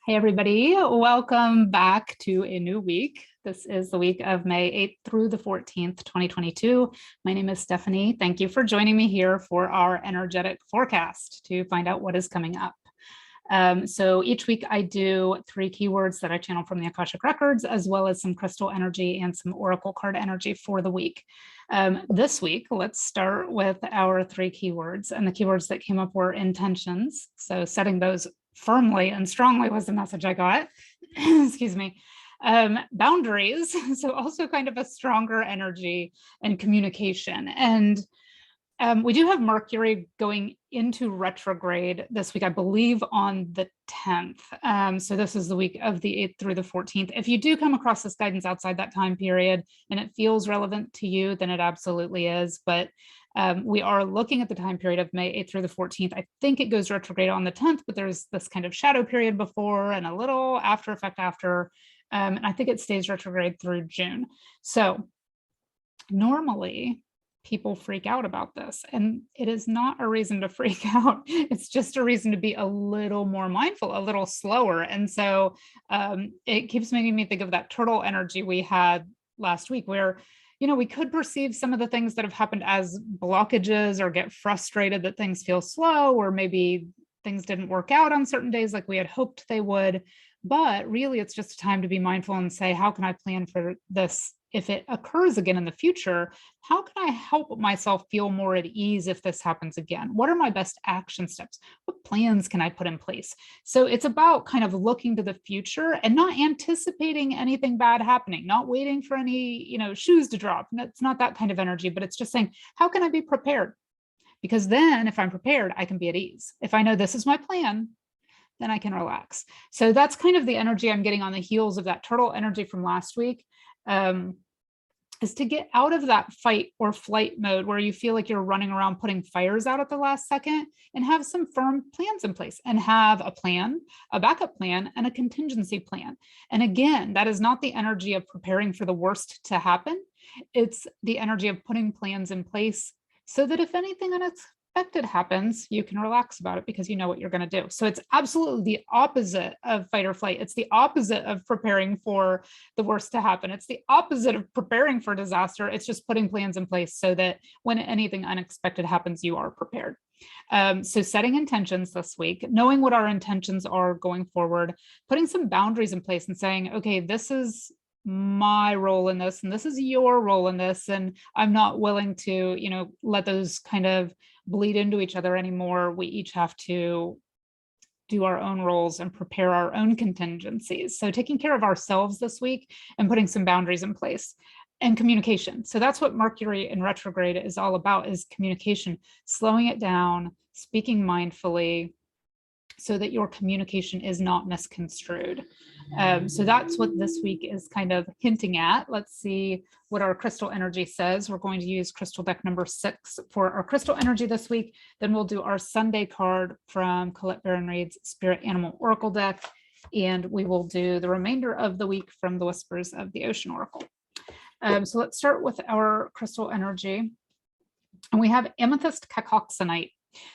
Hey everybody, welcome back to a new week. This is the week of May 8th through the 14th, 2022. My name is Stephanie. Thank you for joining me here for our energetic forecast to find out what is coming up. So each week I do 3 keywords that I channel from the Akashic Records, as well as some crystal energy and some oracle card energy for the week. This week, let's start with our 3 keywords, and the keywords that came up were intentions. So setting those firmly and strongly was the message I got. Excuse me. Boundaries, so also kind of a stronger energy and communication. And we do have Mercury going into retrograde this week, I believe on the 10th. So this is the week of the 8th through the 14th. If you do come across this guidance outside that time period and it feels relevant to you, then it absolutely is. But we are looking at the time period of May 8th through the 14th. I think it goes retrograde on the 10th, but there's this kind of shadow period before and a little after effect after. And I think it stays retrograde through June. So normally, people freak out about this, and it is not a reason to freak out. It's just a reason to be a little more mindful, a little slower. And so it keeps making me think of that turtle energy we had last week where, you know, we could perceive some of the things that have happened as blockages or get frustrated that things feel slow, or maybe things didn't work out on certain days like we had hoped they would. But really, it's just a time to be mindful and say, how can I plan for this? If it occurs again in the future, how can I help myself feel more at ease if this happens again? What are my best action steps? What plans can I put in place? So it's about kind of looking to the future and not anticipating anything bad happening, not waiting for any, shoes to drop. It's not that kind of energy, but it's just saying, how can I be prepared? Because then if I'm prepared, I can be at ease. If I know this is my plan, then I can relax. So that's kind of the energy I'm getting on the heels of that turtle energy from last week. Is to get out of that fight or flight mode where you feel like you're running around putting fires out at the last second, and have some firm plans in place and have a plan, a backup plan, and a contingency plan. And again, that is not the energy of preparing for the worst to happen. It's the energy of putting plans in place so that if anything unexpected happens, you can relax about it because you know what you're going to do. So it's absolutely the opposite of fight or flight. It's the opposite of preparing for the worst to happen. It's the opposite of preparing for disaster. It's just putting plans in place so that when anything unexpected happens, you are prepared. So setting intentions this week, knowing what our intentions are going forward, putting some boundaries in place and saying, okay, this is my role in this, and this is your role in this, and I'm not willing to, let those kind of bleed into each other anymore. We each have to do our own roles and prepare our own contingencies. So taking care of ourselves this week and putting some boundaries in place. And communication. So that's what Mercury in retrograde is all about, is communication, slowing it down, speaking mindfully, so that your communication is not misconstrued. So that's what this week is kind of hinting at. Let's see what our crystal energy says. We're going to use crystal deck number 6 for our crystal energy this week. Then we'll do our Sunday card from Colette Baron Reid's Spirit Animal Oracle deck. And we will do the remainder of the week from the Whispers of the Ocean Oracle. So let's start with our crystal energy. And we have Amethyst Cacoxanite.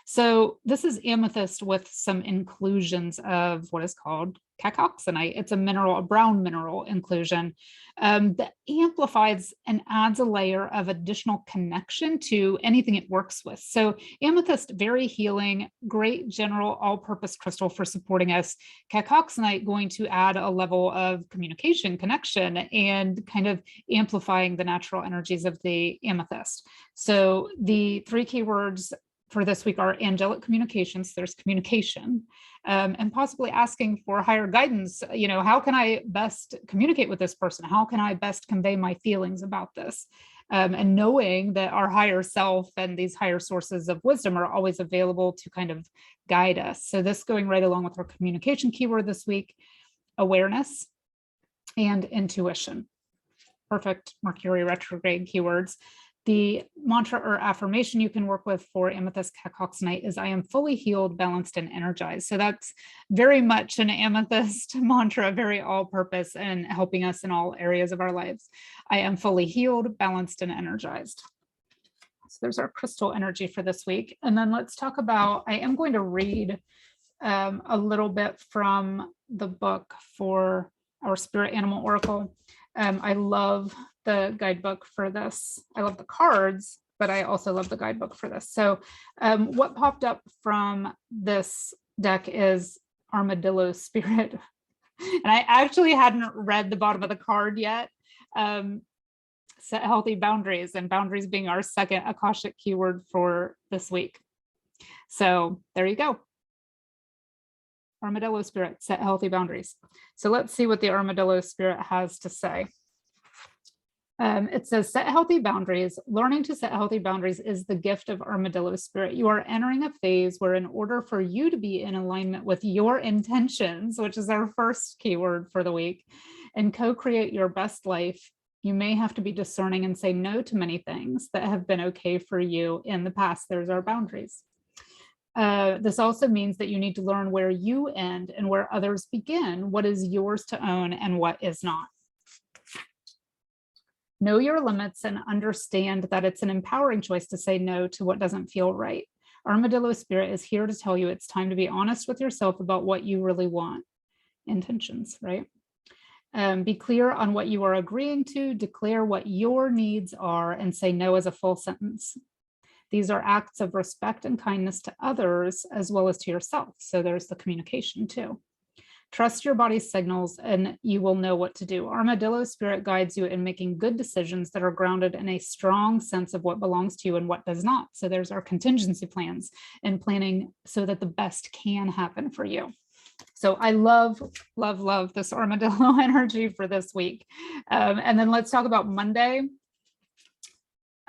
So this is amethyst with some inclusions of what is called cacoxanite. It's a mineral, a brown mineral inclusion that amplifies and adds a layer of additional connection to anything it works with. So amethyst, very healing, great general all-purpose crystal for supporting us. Cacoxanite going to add a level of communication, connection, and kind of amplifying the natural energies of the amethyst. So the 3 keywords for this week are angelic communications, there's communication, and possibly asking for higher guidance. How can I best communicate with this person? How can I best convey my feelings about this? And knowing that our higher self and these higher sources of wisdom are always available to kind of guide us. So this going right along with our communication keyword this week, awareness and intuition. Perfect Mercury retrograde keywords. The mantra or affirmation you can work with for Amethyst Cacoxanite is, I am fully healed, balanced, and energized. So that's very much an amethyst mantra, very all-purpose and helping us in all areas of our lives. I am fully healed, balanced, and energized. So there's our crystal energy for this week. And then let's talk about, I am going to read a little bit from the book for our Spirit Animal Oracle. I love the guidebook for this. I love the cards, but I also love the guidebook for this. So what popped up from this deck is Armadillo Spirit. And I actually hadn't read the bottom of the card yet. Set healthy boundaries, and boundaries being our second Akashic keyword for this week. So there you go. Armadillo Spirit, set healthy boundaries. So let's see what the Armadillo Spirit has to say. It says, set healthy boundaries. Learning to set healthy boundaries is the gift of Armadillo Spirit. You are entering a phase where, in order for you to be in alignment with your intentions, which is our first keyword for the week, and co-create your best life, you may have to be discerning and say no to many things that have been okay for you in the past. There's our boundaries. This also means that you need to learn where you end and where others begin, what is yours to own and what is not. Know your limits and understand that it's an empowering choice to say no to what doesn't feel right. Armadillo Spirit is here to tell you it's time to be honest with yourself about what you really want. Intentions, right? Be clear on what you are agreeing to, declare what your needs are, and say no as a full sentence. These are acts of respect and kindness to others as well as to yourself. So there's the communication too. Trust your body's signals and you will know what to do. Armadillo Spirit guides you in making good decisions that are grounded in a strong sense of what belongs to you and what does not. So there's our contingency plans and planning so that the best can happen for you. So I love, love, love this Armadillo energy for this week. And then let's talk about Monday.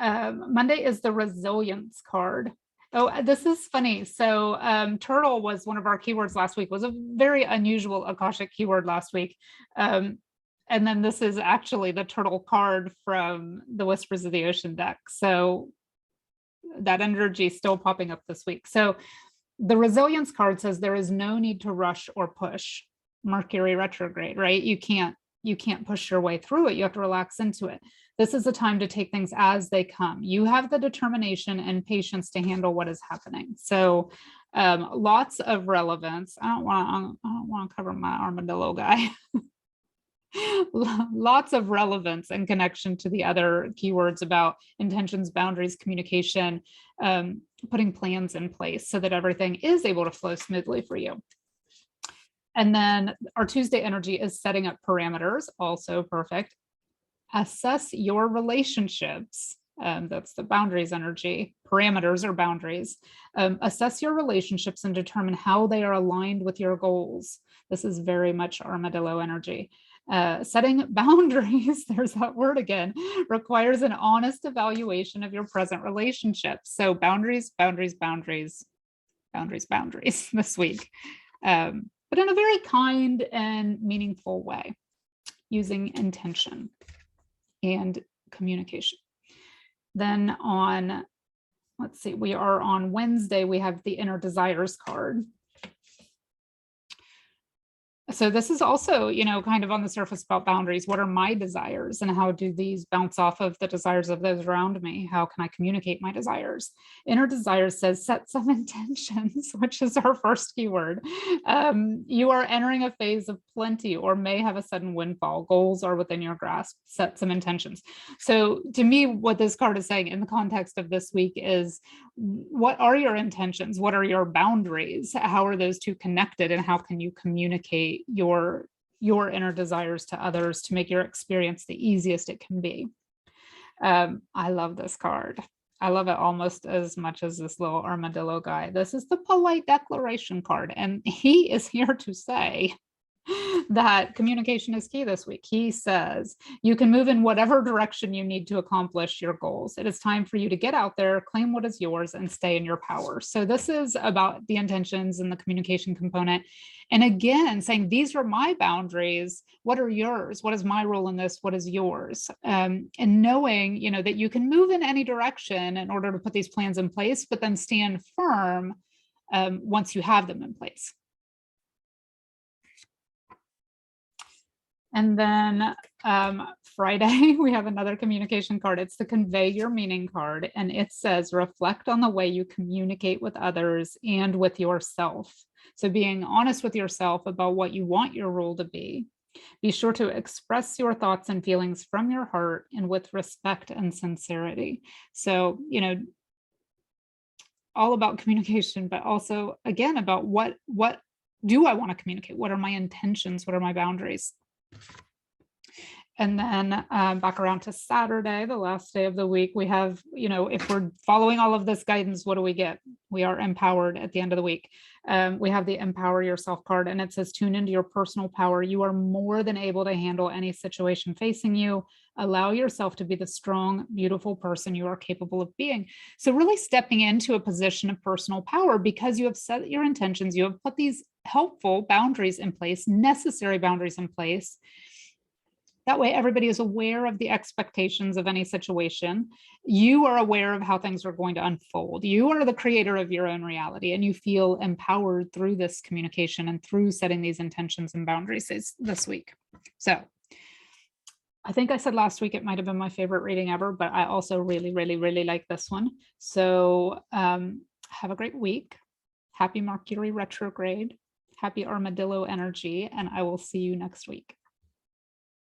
Monday is the resilience card. Oh, this is funny. So turtle was one of our keywords last week, was a very unusual Akashic keyword last week. And then this is actually the turtle card from the Whispers of the Ocean deck. So that energy is still popping up this week. So the resilience card says there is no need to rush or push. Mercury retrograde, right? You can't push your way through it. You have to relax into it. This is the time to take things as they come. You have the determination and patience to handle what is happening. So lots of relevance. I don't want to cover my armadillo guy. Lots of relevance and connection to the other keywords about intentions, boundaries, communication, putting plans in place so that everything is able to flow smoothly for you. And then our Tuesday energy is setting up parameters, also perfect. Assess your relationships. That's the boundaries energy. Parameters or boundaries. Assess your relationships and determine how they are aligned with your goals. This is very much armadillo energy. Setting boundaries, there's that word again, requires an honest evaluation of your present relationships. So boundaries, boundaries, boundaries, boundaries, boundaries this week. But in a very kind and meaningful way, using intention and communication. Then on, let's see, we are on Wednesday, we have the Inner Desires card. So this is also, kind of on the surface about boundaries. What are my desires and how do these bounce off of the desires of those around me? How can I communicate my desires? Inner Desires says set some intentions, which is our first keyword. You are entering a phase of plenty or may have a sudden windfall. Goals are within your grasp. Set some intentions. So to me, what this card is saying in the context of this week is, what are your intentions? What are your boundaries? How are those two connected? And how can you communicate your inner desires to others to make your experience the easiest it can be? I love this card. I love it almost as much as this little armadillo guy. This is the polite declaration card, and he is here to say that communication is key this week. He says, you can move in whatever direction you need to accomplish your goals. It is time for you to get out there, claim what is yours, and stay in your power. So this is about the intentions and the communication component. And again, saying, these are my boundaries. What are yours? What is my role in this? What is yours? And knowing, that you can move in any direction in order to put these plans in place, but then stand firm once you have them in place. And then Friday, we have another communication card. It's the Convey Your Meaning card. And it says, reflect on the way you communicate with others and with yourself. So being honest with yourself about what you want your role to be. Be sure to express your thoughts and feelings from your heart and with respect and sincerity. So, you know, all about communication, but also, again, about what do I want to communicate? What are my intentions? What are my boundaries? And then back around to Saturday, the last day of the week, we have, you know, if we're following all of this guidance, what do we get? We are empowered at the end of the week. We have the Empower Yourself card, and it says, tune into your personal power. You are more than able to handle any situation facing you. Allow yourself to be the strong, beautiful person you are capable of being. So really stepping into a position of personal power because you have set your intentions, you have put these helpful boundaries in place, necessary boundaries in place. That way, everybody is aware of the expectations of any situation. You are aware of how things are going to unfold. You are the creator of your own reality, and you feel empowered through this communication and through setting these intentions and boundaries this week. So I think I said last week it might have been my favorite reading ever, but I also really, really, really like this one. So have a great week. Happy Mercury retrograde. Happy armadillo energy, and I will see you next week.